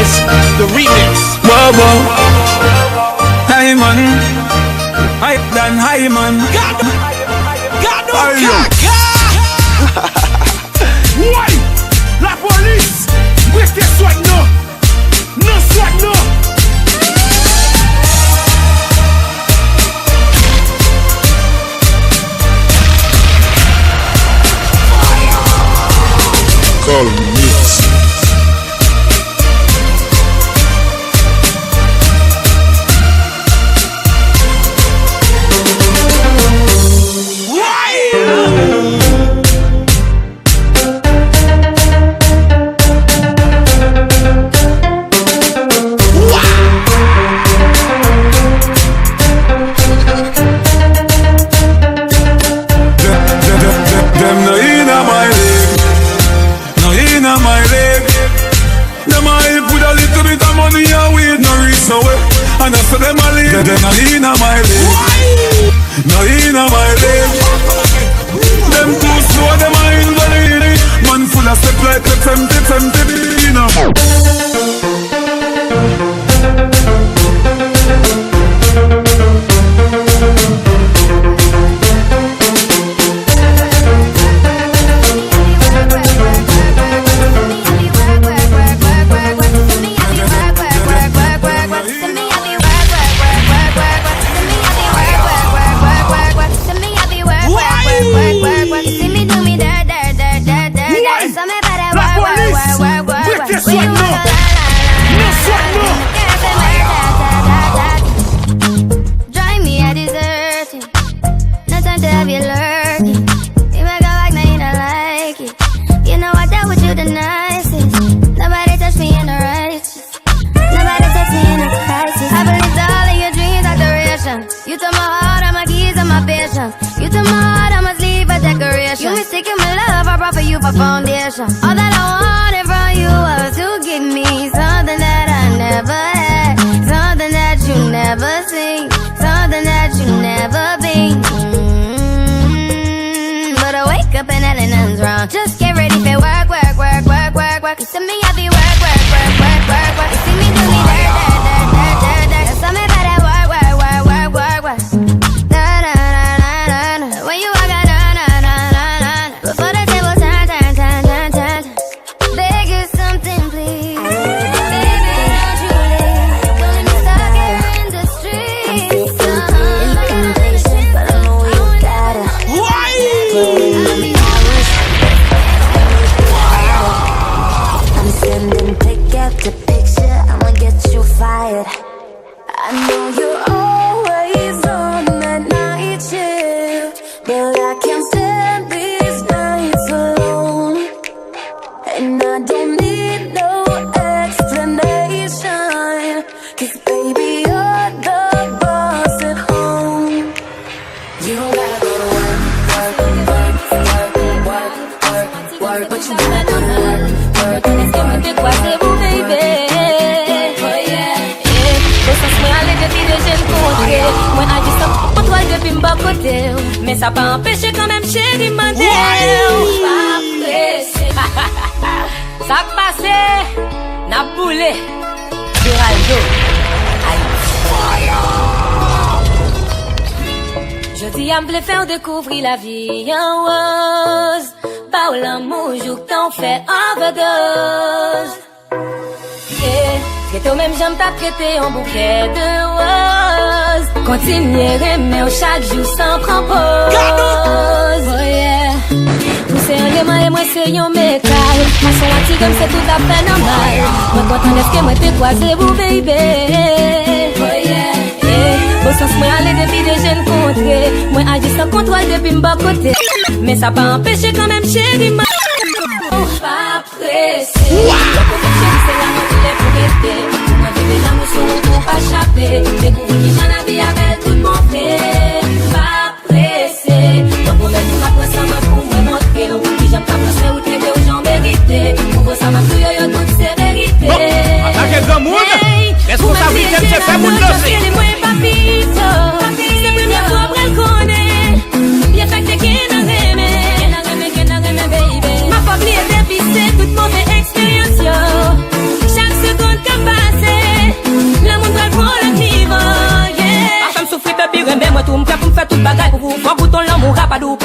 Craze, the remix. Whoa, whoa. Hey man, hype than high man. God no Ayo. caca. Why? La police. With this swag no. No swag no. Call mix. Them no inna my leg, no inna my leg. Them a help with a little bit of money and weed no reach nowhere. And I say them a leave. Them no inna my leg, no inna my leg. Them too slow, them a invalid. Man full of step like the empty, you know. Drive me a dessert. No time to have you lurking. You make a like, now you don't like it. You know I dealt with you the nicest. Nobody touched me in the righteous. Nobody touched me in a crisis. I believed all of your dreams are duration. You took my heart, all my keys, and my patience. You took my heart, I must leave a decoration. You mistaken my love, I brought for you for foundation. All that I wanted from you was to give me something that I never had, something that you never seen, something that you never been. But I wake up and hell nothing's wrong. Just get ready for work, work, work, work, work, work. You see me, I be work, work, work, work, work, work. You see me do me dirt, dirt, dirt, dirt, dirt, dirt. There's something about that work, work, work, work, work, work. Da da da da da da. When you walk out, da da da da da. Before the table turn, turn, turn, turn, turn. Beg you something, please. Baby, don't you leave. Don't let me stuck here in the streets. Impatient, but I know you gotta. Why? I'm sending pick after picture, I'ma get you fired. I know you're always on that night shift, but I can't stand these nights alone. And I don't need no explanation, 'cause baby you're the boss at home. You don't gotta go to work, work, work, work, work, work, work, but you gotta go to work, work, work. De quoi c'est vous, baby? Oh yeah, yeah. Bon sens moi aller depuis de jeunes côtés. Moi agis sans contrôle depuis m'bas côté. Mais ça pas empêché quand même chérie demander. Pas pressé. Ça passé, n'a boulé. Duraldo. Je dis à me faire découvrir la vie en rose. Par l'amour, joue que t'en fais overdose. Yeah, que toi-même j'aime t'as prêté un bouquet de roses. Continuer aimer chaque jour sans prendre pause. Oh yeah. Vous c'est un gamin et moi c'est un mécal. Ma son anti comme c'est tout à fait normal. Moi content est-ce que moi t'ai croisé vous baby. Oh yeah. Bon sens moi aller depuis des jeunes contrées. Moi agis sans contrôle depuis m'bas côté. Mais ça pas empêché quand même chérie ma. Pas pressé. Chérie c'est la mort qui est pour rester. Moi bébé l'amour sur pour pas échapper. Découvrir qui j'en avais avec tout mon fait. Pas pressé. Donc on a dit ma presse ça m'a pour me montrer. Qui j'aime pas penser ou t'es que j'en mérité. Pour ça m'a tout yo toute sévérité. Attaquez le monde. Responsabilité de se faire moun danser. C'est première fois pour elle connaît. Bien fait que qu'elle n'a aimé. Baby. Ma famille est dévissée, toute mauvaise expérience. Chaque seconde que do pou